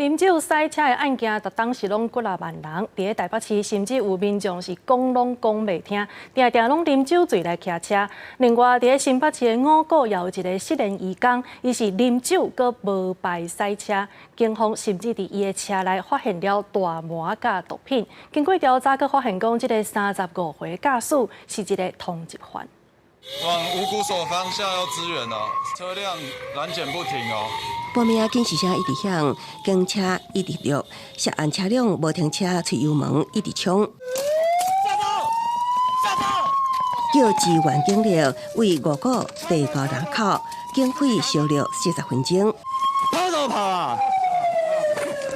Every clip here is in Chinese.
啉酒赛车的案件，逐当时拢骨力万人。伫咧台北市，甚至有民众是讲拢讲袂听，定定拢啉酒醉来骑车。另外，伫咧新北市的五股也有一个失联移工，伊是啉酒搁无牌赛车，警方甚至伫伊的车内发现了大麻甲毒品。经过调查，搁发现讲，这个35岁驾驶是一个通缉犯。 往五股所方向要支援哦，车辆拦检不停哦。报名警示声一直响，警车一直录，涉案车辆无停车，吹油门一直冲。叫支援警力为五股第5人口，经费烧了40分钟。跑都跑啊！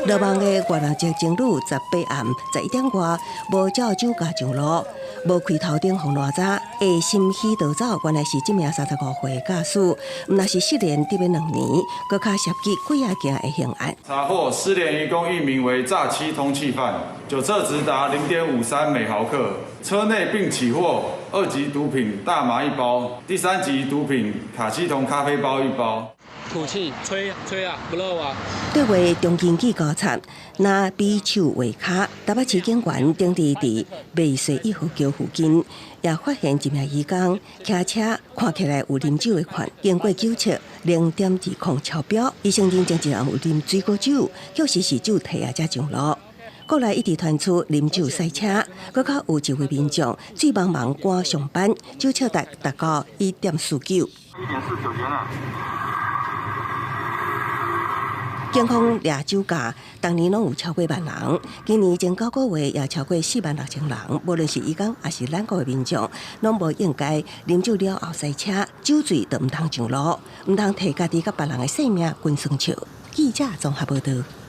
落网的外人籍情侣18暗11点外，无照酒驾上路。 无开头顶红偌早，下心喜逃走，原来是这名35岁驾驶，毋那是失联得了2年，搁较涉及几啊件的刑案。查获失联移工一名为诈欺通缉犯，酒测值达0.53每毫克，车内并起获2级毒品大麻1包，第3级毒品卡西酮咖啡包1包。 吐气，吹啊，不漏啊！对话中经纪高察，拿匕首为卡，台北市警员定地伫美水1号桥附近，也发现一名移工骑车，看起来有啉酒的款。经过检测，0.20超标，伊承认前一人有啉水果酒，确实是酒退啊才上路。国内一直传出啉酒赛车，搁较有一位民众醉茫茫赶上班，酒测达到1.49。1.49元啊！ 警方抓酒驾，当年拢有超过1万人，今年前9个月也超过46000人。无论是移工还是咱国的民众，拢无应该啉酒了后赛车，酒醉就唔通上路，唔通摕家己甲别人的性命滚生笑。记者综合报道。